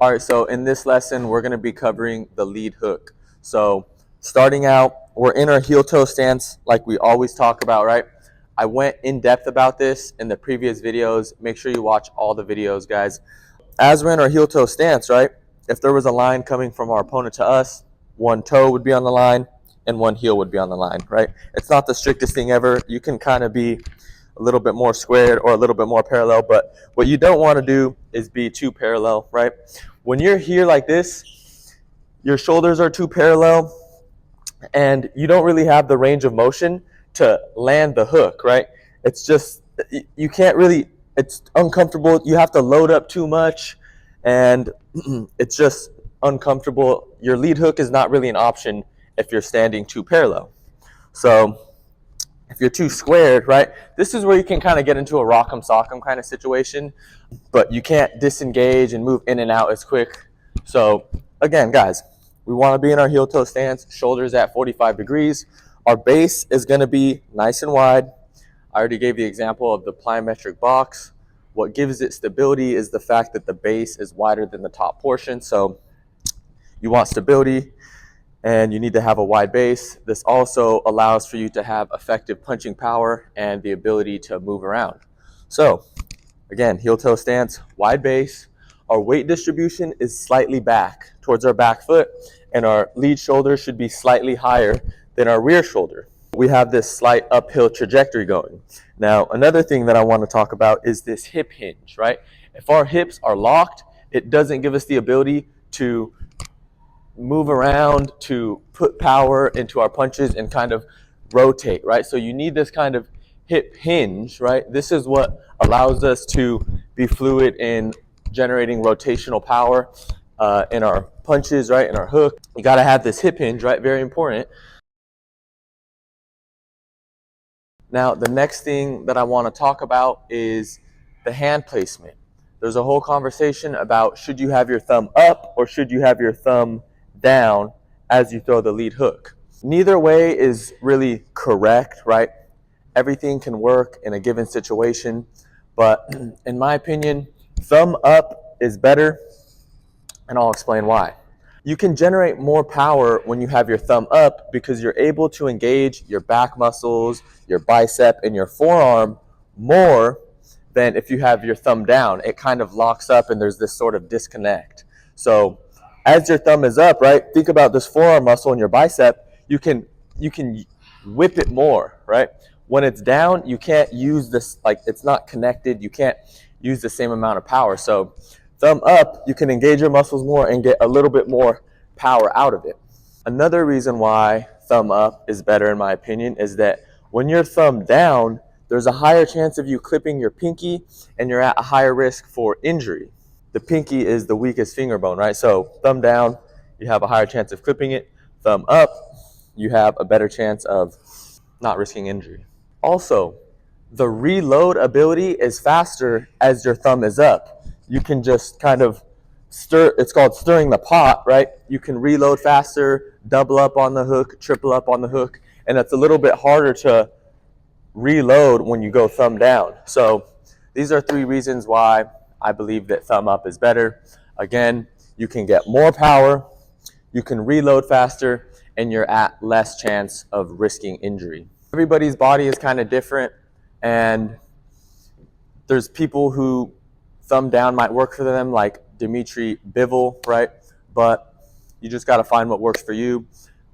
All right, so in this lesson, we're going to be covering the lead hook. So starting out, we're in our heel toe stance like we always talk about, right? I went in depth about this in the previous videos. Make sure you watch all the videos, guys. As we're in our heel toe stance, right? If there was a line coming from our opponent to us, one toe would be on the line and one heel would be on the line, right? It's not the strictest thing ever. You can kind of be a little bit more squared or a little bit more parallel, but what you don't want to do is be too parallel, right? When you're here like this, your shoulders are too parallel and you don't really have the range of motion to land the hook, right? It's just, you can't really, it's uncomfortable. You have to load up too much and it's just uncomfortable. Your lead hook is not really an option if you're standing too parallel. So if you're too squared, right, this is where you can kind of get into a rock'em sock'em kind of situation, but you can't disengage and move in and out as quick. So again, guys, we want to be in our heel toe stance, shoulders at 45 degrees. Our base is going to be nice and wide. I already gave the example of the plyometric box. What gives it stability is the fact that the base is wider than the top portion. So you want stability and you need to have a wide base. This also allows for you to have effective punching power and the ability to move around. So again, heel toe stance, wide base. Our weight distribution is slightly back towards our back foot, and our lead shoulder should be slightly higher than our rear shoulder. We have this slight uphill trajectory going. Now, another thing that I want to talk about is this hip hinge, right? If our hips are locked, it doesn't give us the ability to move around, to put power into our punches and kind of rotate, right? So you need this kind of hip hinge, right? This is what allows us to be fluid in generating rotational power in our punches, right? In our hook. You got to have this hip hinge, right? Very important. Now, the next thing that I want to talk about is the hand placement. There's a whole conversation about should you have your thumb up or should you have your thumb down as you throw the lead hook. Neither way is really correct, right? Everything can work in a given situation, but in my opinion, thumb up is better, and I'll explain why. You can generate more power when you have your thumb up because you're able to engage your back muscles, your bicep, and your forearm more than if you have your thumb down. It kind of locks up and there's this sort of disconnect. So as your thumb is up, right, think about this forearm muscle in your bicep. You can whip it more, right? When it's down, you can't use this, like it's not connected. You can't use the same amount of power. So thumb up, you can engage your muscles more and get a little bit more power out of it. Another reason why thumb up is better, in my opinion, is that when you're thumb down, there's a higher chance of you clipping your pinky and you're at a higher risk for injury. The pinky is the weakest finger bone, right? So thumb down, you have a higher chance of clipping it. Thumb up, you have a better chance of not risking injury. Also, the reload ability is faster as your thumb is up. You can just kind of stir, it's called stirring the pot, right? You can reload faster, double up on the hook, triple up on the hook, and it's a little bit harder to reload when you go thumb down. So these are 3 reasons why I believe that thumb up is better. Again, you can get more power, you can reload faster, and you're at less chance of risking injury. Everybody's body is kind of different, and there's people who thumb down might work for them, like Dmitry Bivol, right? But you just got to find what works for you.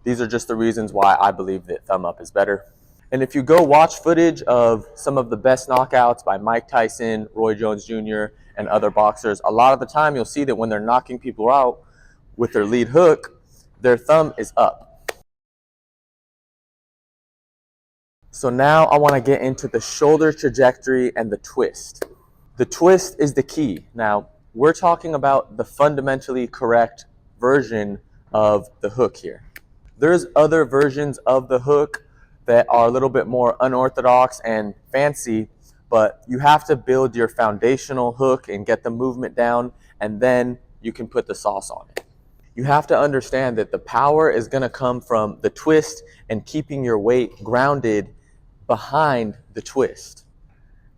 These are just the reasons why I believe that thumb up is better. And if you go watch footage of some of the best knockouts by Mike Tyson, Roy Jones Jr., and other boxers, a lot of the time you'll see that when they're knocking people out with their lead hook, their thumb is up. So now I want to get into the shoulder trajectory and the twist. The twist is the key. Now, we're talking about the fundamentally correct version of the hook here. There's other versions of the hook that are a little bit more unorthodox and fancy, but you have to build your foundational hook and get the movement down, and then you can put the sauce on it. You have to understand that the power is going to come from the twist and keeping your weight grounded behind the twist.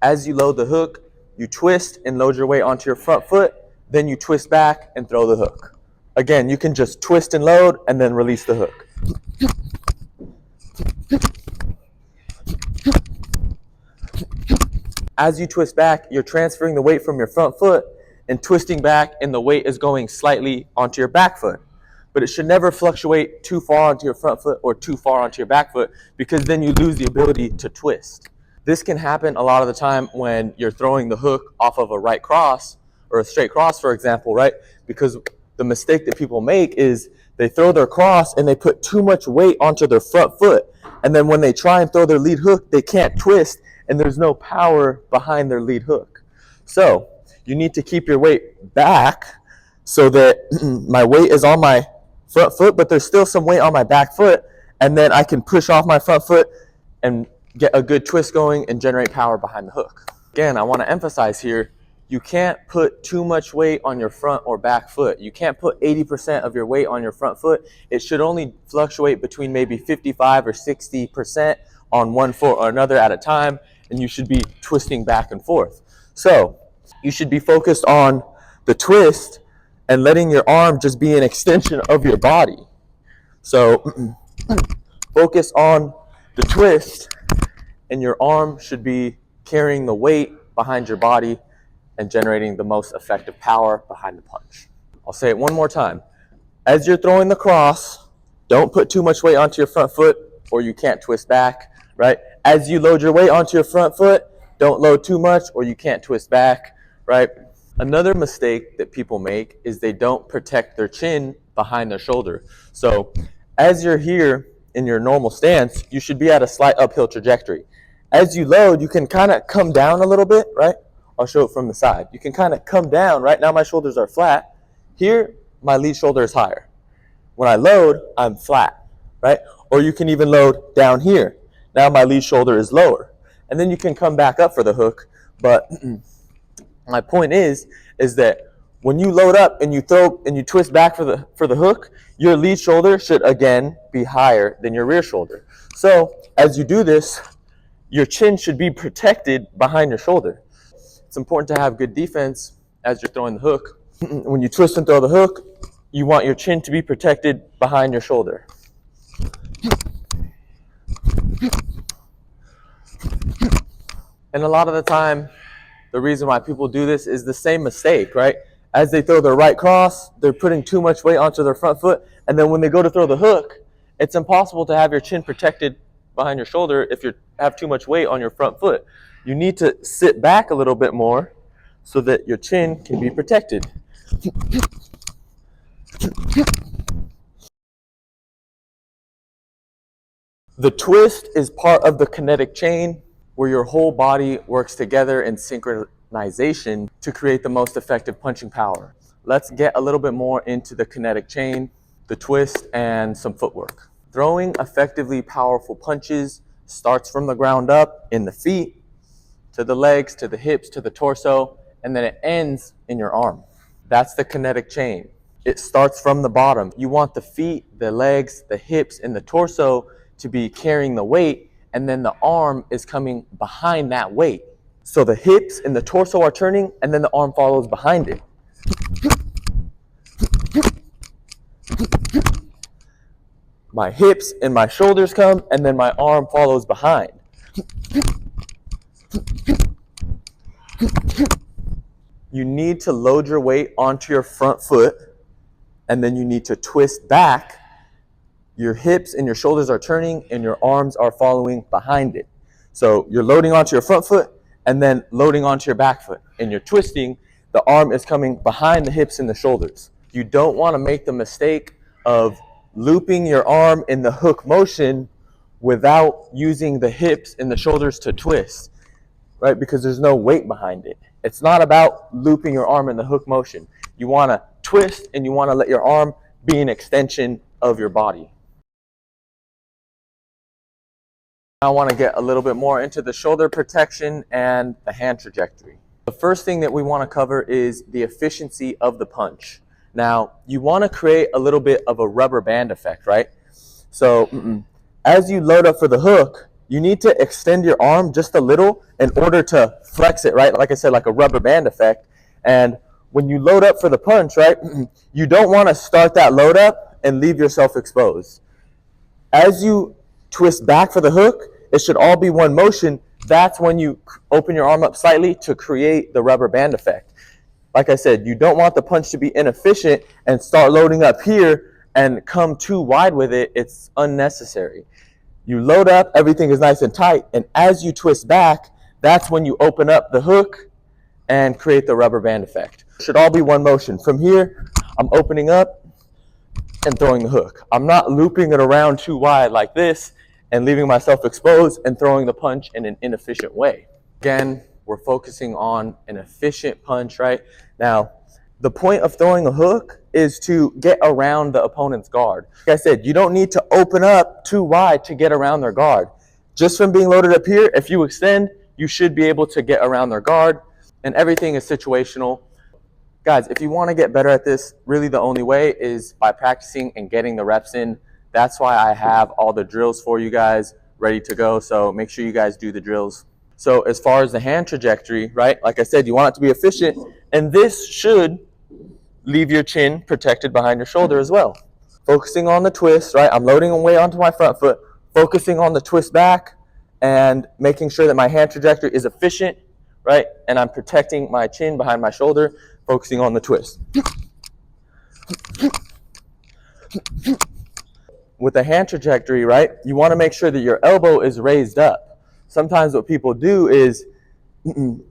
As you load the hook, you twist and load your weight onto your front foot, then you twist back and throw the hook. Again, you can just twist and load and then release the hook. As you twist back, you're transferring the weight from your front foot and twisting back, and the weight is going slightly onto your back foot. But it should never fluctuate too far onto your front foot or too far onto your back foot, because then you lose the ability to twist. This can happen a lot of the time when you're throwing the hook off of a right cross or a straight cross, for example, right? Because the mistake that people make is they throw their cross and they put too much weight onto their front foot. And then when they try and throw their lead hook, they can't twist, and there's no power behind their lead hook. So you need to keep your weight back so that my weight is on my front foot, but there's still some weight on my back foot, and then I can push off my front foot and get a good twist going and generate power behind the hook. Again, I want to emphasize here, you can't put too much weight on your front or back foot. You can't put 80% of your weight on your front foot. It should only fluctuate between maybe 55 or 60% on one foot or another at a time, and you should be twisting back and forth. So you should be focused on the twist and letting your arm just be an extension of your body. So focus on the twist, and your arm should be carrying the weight behind your body and generating the most effective power behind the punch. I'll say it one more time. As you're throwing the cross, don't put too much weight onto your front foot or you can't twist back, right? As you load your weight onto your front foot, don't load too much or you can't twist back, right? Another mistake that people make is they don't protect their chin behind their shoulder. So as you're here in your normal stance, you should be at a slight uphill trajectory. As you load, you can kind of come down a little bit, right? I'll show it from the side. You can kind of come down. Right now my shoulders are flat. Here, my lead shoulder is higher. When I load, I'm flat, right? Or you can even load down here. Now my lead shoulder is lower. And then you can come back up for the hook. But my point is that when you load up and you throw and you twist back for the hook, your lead shoulder should again be higher than your rear shoulder. So as you do this, your chin should be protected behind your shoulder. It's important to have good defense as you're throwing the hook. When you twist and throw the hook, you want your chin to be protected behind your shoulder. And a lot of the time, the reason why people do this is the same mistake, right? As they throw their right cross, they're putting too much weight onto their front foot, and then when they go to throw the hook, it's impossible to have your chin protected behind your shoulder if you have too much weight on your front foot. You need to sit back a little bit more so that your chin can be protected. The twist is part of the kinetic chain where your whole body works together in synchronization to create the most effective punching power. Let's get a little bit more into the kinetic chain, the twist, and some footwork. Throwing effectively powerful punches starts from the ground up in the feet, to the legs, to the hips, to the torso, and then it ends in your arm. That's the kinetic chain. It starts from the bottom. You want the feet, the legs, the hips, and the torso to be carrying the weight, and then the arm is coming behind that weight. So the hips and the torso are turning, and then the arm follows behind it. My hips and my shoulders come, and then my arm follows behind. You need to load your weight onto your front foot, and then you need to twist back. Your hips and your shoulders are turning, and your arms are following behind it. So you're loading onto your front foot, and then loading onto your back foot. And you're twisting, the arm is coming behind the hips and the shoulders. You don't want to make the mistake of looping your arm in the hook motion without using the hips and the shoulders to twist, right? Because there's no weight behind it. It's not about looping your arm in the hook motion. You want to twist and you want to let your arm be an extension of your body. I want to get a little bit more into the shoulder protection and the hand trajectory. The first thing that we want to cover is the efficiency of the punch. Now, you want to create a little bit of a rubber band effect, right? So as you load up for the hook, you need to extend your arm just a little in order to flex it, right? Like I said, like a rubber band effect. And when you load up for the punch, right, you don't want to start that load up and leave yourself exposed. As you twist back for the hook, it should all be one motion. That's when you open your arm up slightly to create the rubber band effect. Like I said, you don't want the punch to be inefficient and start loading up here and come too wide with it. It's unnecessary. You load up, everything is nice and tight, and as you twist back, that's when you open up the hook and create the rubber band effect. It should all be one motion. From here, I'm opening up and throwing the hook. I'm not looping it around too wide like this and leaving myself exposed and throwing the punch in an inefficient way. Again, we're focusing on an efficient punch, right? Now, the point of throwing a hook is to get around the opponent's guard. Like I said, you don't need to open up too wide to get around their guard. Just from being loaded up here, if you extend, you should be able to get around their guard, and everything is situational. Guys, if you want to get better at this, really the only way is by practicing and getting the reps in. That's why I have all the drills for you guys ready to go, so make sure you guys do the drills. So as far as the hand trajectory, right, like I said, you want it to be efficient, and this should leave your chin protected behind your shoulder as well. Focusing on the twist, right, I'm loading away onto my front foot, focusing on the twist back, and making sure that my hand trajectory is efficient, right, and I'm protecting my chin behind my shoulder, focusing on the twist. With the hand trajectory, right, you want to make sure that your elbow is raised up. Sometimes what people do is,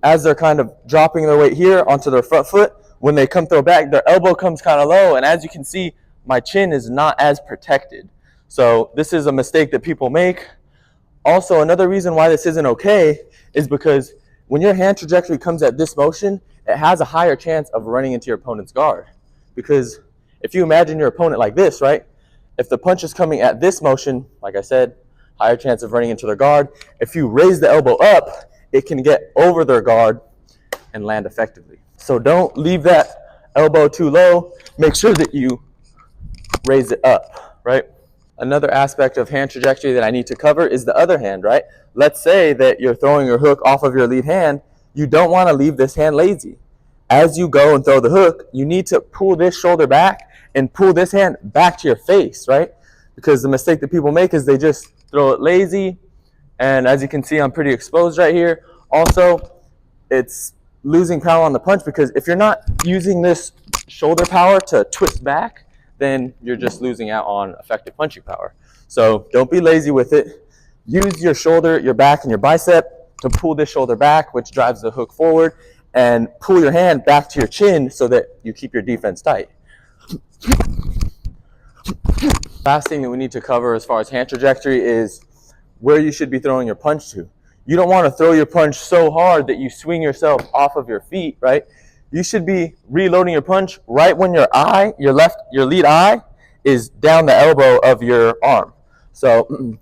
as they're kind of dropping their weight here onto their front foot, when they come throw back, their elbow comes kind of low, and as you can see, my chin is not as protected. So this is a mistake that people make. Also, another reason why this isn't okay is because when your hand trajectory comes at this motion, it has a higher chance of running into your opponent's guard. Because if you imagine your opponent like this, right? If the punch is coming at this motion, like I said, higher chance of running into their guard. If you raise the elbow up, it can get over their guard and land effectively. So don't leave that elbow too low. Make sure that you raise it up, right? Another aspect of hand trajectory that I need to cover is the other hand, right? Let's say that you're throwing your hook off of your lead hand. You don't want to leave this hand lazy. As you go and throw the hook, you need to pull this shoulder back and pull this hand back to your face, right? Because the mistake that people make is they just throw it lazy. And as you can see, I'm pretty exposed right here. Also, it's losing power on the punch because if you're not using this shoulder power to twist back, then you're just losing out on effective punching power. So don't be lazy with it. Use your shoulder, your back, and your bicep to pull this shoulder back, which drives the hook forward, and pull your hand back to your chin so that you keep your defense tight. Last thing that we need to cover as far as hand trajectory is where you should be throwing your punch to. You don't want to throw your punch so hard that you swing yourself off of your feet, right? You should be reloading your punch right when your lead eye is down the elbow of your arm. So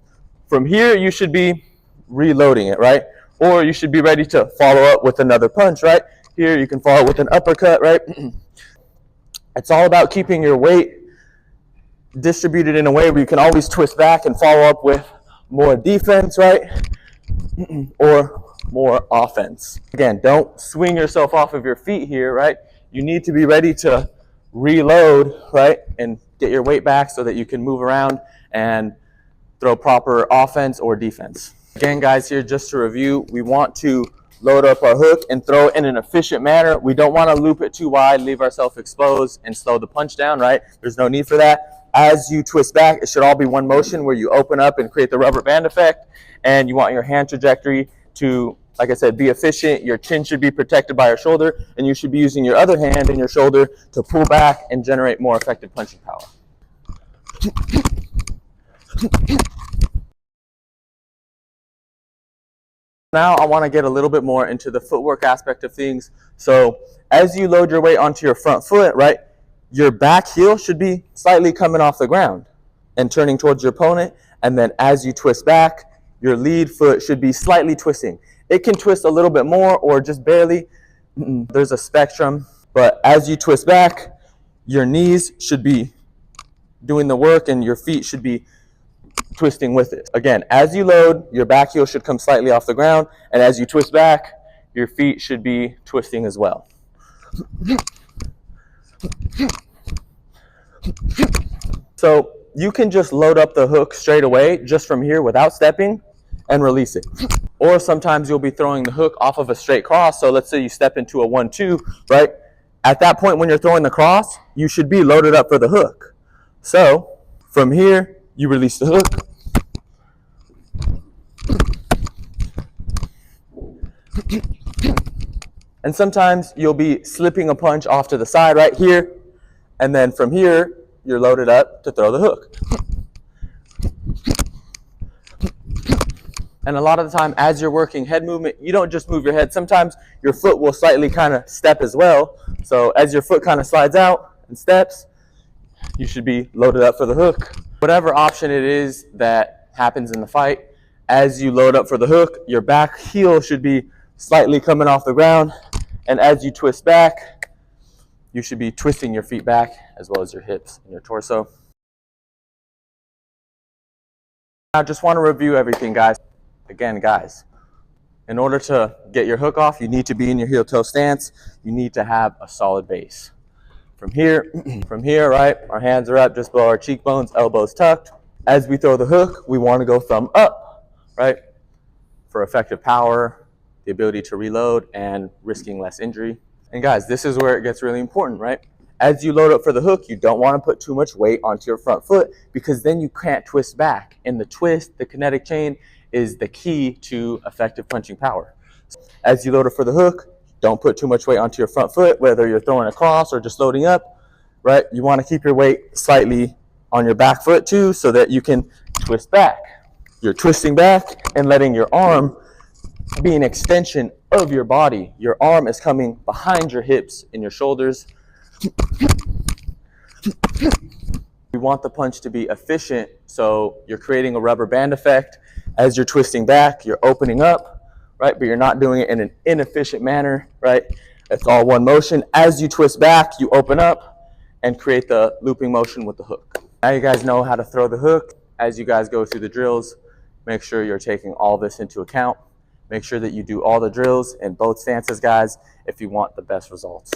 from here, you should be reloading it, right? Or you should be ready to follow up with another punch, right? Here, you can follow with an uppercut, right? It's all about keeping your weight distributed in a way where you can always twist back and follow up with more defense, right? Or more offense. Again, don't swing yourself off of your feet here, right? You need to be ready to reload, right? And get your weight back so that you can move around and throw proper offense or defense. Again, guys, here just to review, we want to load up our hook and throw it in an efficient manner. We don't want to loop it too wide, leave ourselves exposed, and slow the punch down, right? There's no need for that. As you twist back, it should all be one motion where you open up and create the rubber band effect, and you want your hand trajectory to, like I said, be efficient. Your chin should be protected by your shoulder, and you should be using your other hand and your shoulder to pull back and generate more effective punching power. Now I want to get a little bit more into the footwork aspect of things. So as you load your weight onto your front foot, right, your back heel should be slightly coming off the ground and turning towards your opponent. And then as you twist back, your lead foot should be slightly twisting. It can twist a little bit more or just barely. There's a spectrum. But as you twist back, your knees should be doing the work and your feet should be twisting with it. Again, as you load, your back heel should come slightly off the ground. And as you twist back, your feet should be twisting as well. So you can just load up the hook straight away just from here without stepping and release it. Or sometimes you'll be throwing the hook off of a straight cross. So let's say you step into a 1-2, right? At that point when you're throwing the cross, you should be loaded up for the hook. So from here, you release the hook. And sometimes you'll be slipping a punch off to the side right here. And then from here, you're loaded up to throw the hook. And a lot of the time, as you're working head movement, you don't just move your head. Sometimes your foot will slightly kind of step as well. So as your foot kind of slides out and steps, you should be loaded up for the hook. Whatever option it is that happens in the fight, as you load up for the hook, your back heel should be slightly coming off the ground. And as you twist back, you should be twisting your feet back as well as your hips and your torso. I just want to review everything, guys. Again, guys, in order to get your hook off, you need to be in your heel-toe stance. You need to have a solid base. From here, right, our hands are up just below our cheekbones, elbows tucked. As we throw the hook, we want to go thumb up, right, for effective power, the ability to reload, and risking less injury. And guys, this is where it gets really important, right? As you load up for the hook, you don't want to put too much weight onto your front foot because then you can't twist back. And the twist, the kinetic chain, is the key to effective punching power. As you load up for the hook, don't put too much weight onto your front foot, whether you're throwing across or just loading up, right? You want to keep your weight slightly on your back foot too so that you can twist back. You're twisting back and letting your arm be an extension of your body. Your arm is coming behind your hips and your shoulders. We want the punch to be efficient, so you're creating a rubber band effect. As you're twisting back, you're opening up, right? But you're not doing it in an inefficient manner, right? It's all one motion. As you twist back, you open up and create the looping motion with the hook. Now you guys know how to throw the hook. As you guys go through the drills, make sure you're taking all this into account. Make sure that you do all the drills in both stances, guys, if you want the best results.